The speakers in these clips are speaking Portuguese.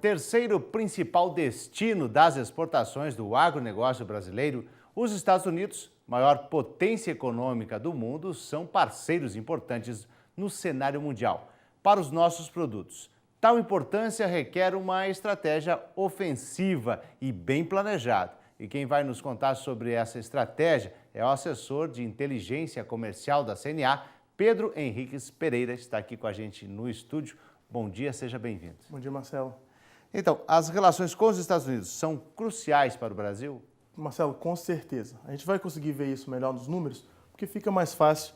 terceiro principal destino das exportações do agronegócio brasileiro, os Estados Unidos, maior potência econômica do mundo, são parceiros importantes no cenário mundial para os nossos produtos. Tal importância requer uma estratégia ofensiva e bem planejada. E quem vai nos contar sobre essa estratégia é o assessor de inteligência comercial da CNA, Pedro Henriques Pereira, está aqui com a gente no estúdio. Bom dia, seja bem-vindo. Bom dia, Marcelo. Então, as relações com os Estados Unidos são cruciais para o Brasil? Marcelo, com certeza. A gente vai conseguir ver isso melhor nos números, porque fica mais fácil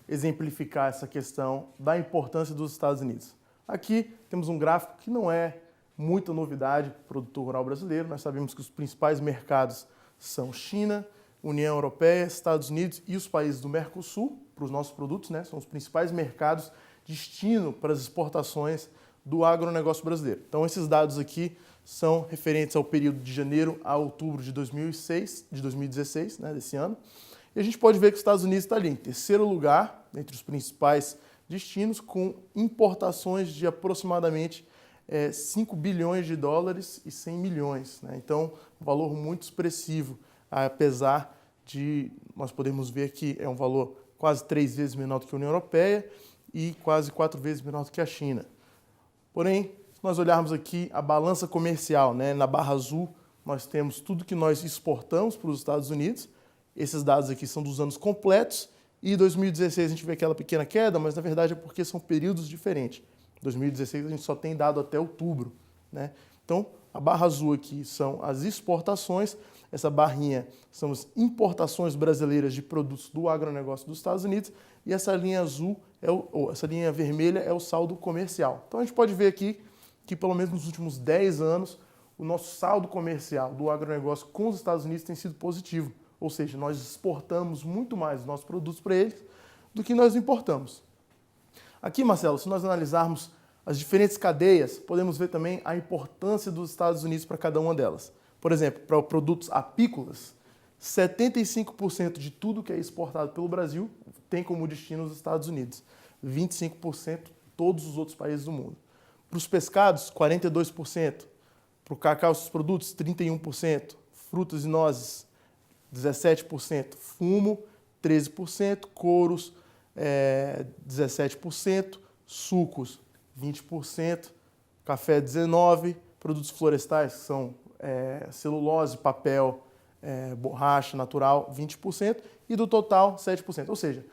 exemplificar essa questão da importância dos Estados Unidos. Aqui temos um gráfico que não é muita novidade para o produtor rural brasileiro. Nós sabemos que os principais mercados são China, União Europeia, Estados Unidos e os países do Mercosul, para os nossos produtos, né? São os principais mercados destino para as exportações do agronegócio brasileiro. Então, esses dados aqui são referentes ao período de janeiro a outubro de 2016, né, desse ano. E a gente pode ver que os Estados Unidos está ali em terceiro lugar, entre os principais destinos, com importações de aproximadamente 5 bilhões de dólares e 100 milhões. Né? Então, um valor muito expressivo, apesar de nós podemos ver que é um valor quase 3 vezes menor do que a União Europeia e quase 4 vezes menor do que a China. Porém, se nós olharmos aqui a balança comercial, né, na barra azul, nós temos tudo que nós exportamos para os Estados Unidos. Esses dados aqui são dos anos completos e em 2016 a gente vê aquela pequena queda, mas na verdade é porque são períodos diferentes. Em 2016 a gente só tem dado até outubro, né? Então, a barra azul aqui são as exportações, essa barrinha são as importações brasileiras de produtos do agronegócio dos Estados Unidos e essa linha azul, essa linha vermelha é o saldo comercial. Então a gente pode ver aqui que pelo menos nos últimos 10 anos o nosso saldo comercial do agronegócio com os Estados Unidos tem sido positivo, ou seja, nós exportamos muito mais os nossos produtos para eles do que nós importamos. Aqui, Marcelo, se nós analisarmos as diferentes cadeias, podemos ver também a importância dos Estados Unidos para cada uma delas. Por exemplo, para produtos apícolas, 75% de tudo que é exportado pelo Brasil tem como destino os Estados Unidos, 25% todos os outros países do mundo. Para os pescados, 42%, para o cacau e seus produtos, 31%, frutas e nozes, 17%, fumo, 13%, couros, 17%, sucos, 20%, café, 19%, produtos florestais, que são celulose, papel, borracha natural, 20%, e do total, 7%. Ou seja,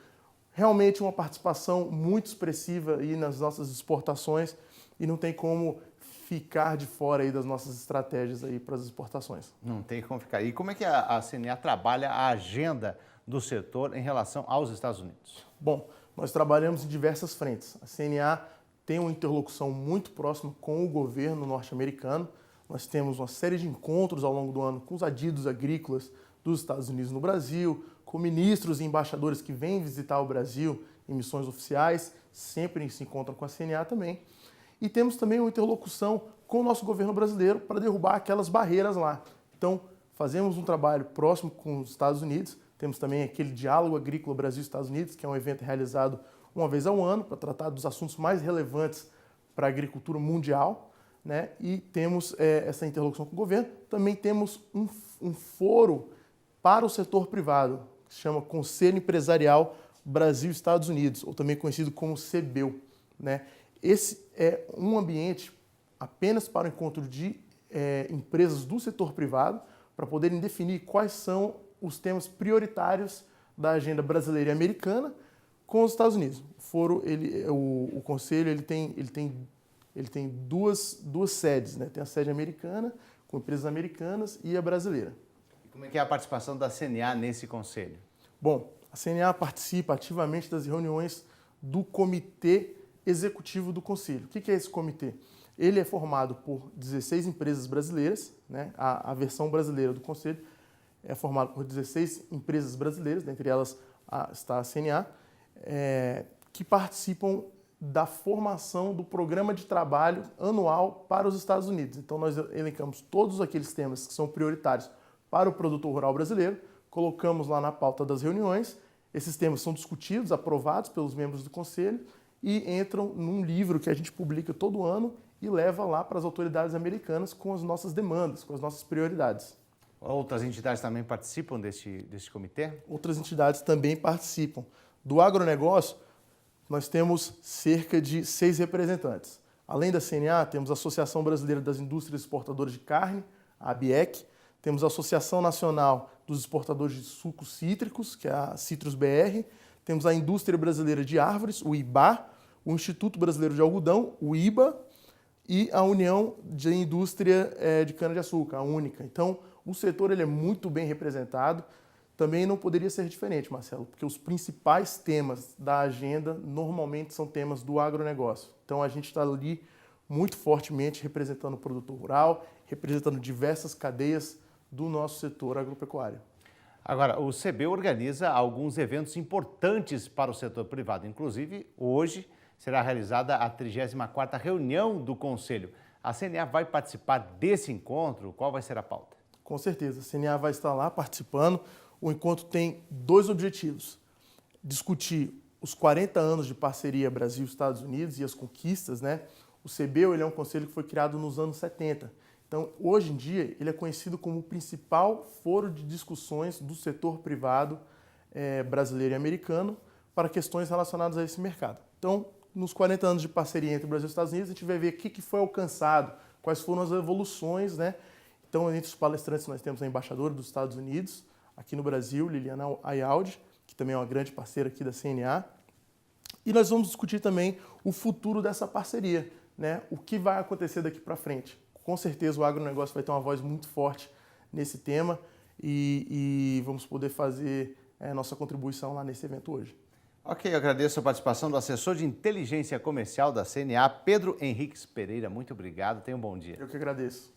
realmente uma participação muito expressiva aí nas nossas exportações e não tem como ficar de fora aí das nossas estratégias aí para as exportações. Não tem como ficar. E como é que a CNA trabalha a agenda do setor em relação aos Estados Unidos? Bom, nós trabalhamos em diversas frentes. A CNA tem uma interlocução muito próxima com o governo norte-americano. Nós temos uma série de encontros ao longo do ano com os adidos agrícolas dos Estados Unidos no Brasil, com ministros e embaixadores que vêm visitar o Brasil em missões oficiais, sempre se encontram com a CNA também. E temos também uma interlocução com o nosso governo brasileiro para derrubar aquelas barreiras lá. Então, fazemos um trabalho próximo com os Estados Unidos, temos também aquele Diálogo Agrícola Brasil-Estados Unidos, que é um evento realizado uma vez ao ano para tratar dos assuntos mais relevantes para a agricultura mundial, né? E temos essa interlocução com o governo. Também temos um foro para o setor privado, que se chama Conselho Empresarial Brasil-Estados Unidos, ou também conhecido como CBEU, né? Esse é um ambiente apenas para o encontro de empresas do setor privado, para poderem definir quais são os temas prioritários da agenda brasileira e americana com os Estados Unidos. O conselho ele tem duas sedes, né? Tem a sede americana, com empresas americanas, e a brasileira. E como é que é a participação da CNA nesse conselho? Bom, a CNA participa ativamente das reuniões do Comitê Executivo do Conselho. O que é esse comitê? Ele é formado por 16 empresas brasileiras, né? A versão brasileira do Conselho é formada por 16 empresas brasileiras, dentre elas está a CNA, que participam da formação do programa de trabalho anual para os Estados Unidos. Então, nós elencamos todos aqueles temas que são prioritários para o produtor rural brasileiro, colocamos lá na pauta das reuniões, esses temas são discutidos, aprovados pelos membros do Conselho e entram num livro que a gente publica todo ano e leva lá para as autoridades americanas com as nossas demandas, com as nossas prioridades. Outras entidades também participam desse comitê? Outras entidades também participam. Do agronegócio, nós temos cerca de 6 representantes. Além da CNA, temos a Associação Brasileira das Indústrias Exportadoras de Carne, a ABIEC, temos a Associação Nacional dos Exportadores de Sucos Cítricos, que é a Citrus BR, temos a Indústria Brasileira de Árvores, o IBA, o Instituto Brasileiro de Algodão, o IBA, e a União de Indústria de Cana-de-Açúcar, a UNICA. Então, o setor ele é muito bem representado. Também não poderia ser diferente, Marcelo, porque os principais temas da agenda normalmente são temas do agronegócio. Então, a gente está ali muito fortemente representando o produtor rural, representando diversas cadeias do nosso setor agropecuário. Agora, o CB organiza alguns eventos importantes para o setor privado. Inclusive, hoje será realizada a 34ª reunião do Conselho. A CNA vai participar desse encontro? Qual vai ser a pauta? Com certeza, a CNA vai estar lá participando. O encontro tem 2 objetivos: discutir os 40 anos de parceria Brasil-Estados Unidos e as conquistas, né? O CB ele é um conselho que foi criado nos anos 70. Então, hoje em dia, ele é conhecido como o principal foro de discussões do setor privado brasileiro e americano para questões relacionadas a esse mercado. Então, nos 40 anos de parceria entre o Brasil e os Estados Unidos, a gente vai ver o que foi alcançado, quais foram as evoluções, né? Então, entre os palestrantes, nós temos a embaixadora dos Estados Unidos, aqui no Brasil, Liliana Ayaldi, que também é uma grande parceira aqui da CNA. E nós vamos discutir também o futuro dessa parceria, né? O que vai acontecer daqui para frente. Com certeza o agronegócio vai ter uma voz muito forte nesse tema e vamos poder fazer nossa contribuição lá nesse evento hoje. Ok, eu agradeço a participação do assessor de inteligência comercial da CNA, Pedro Henriques Pereira. Muito obrigado, tenha um bom dia. Eu que agradeço.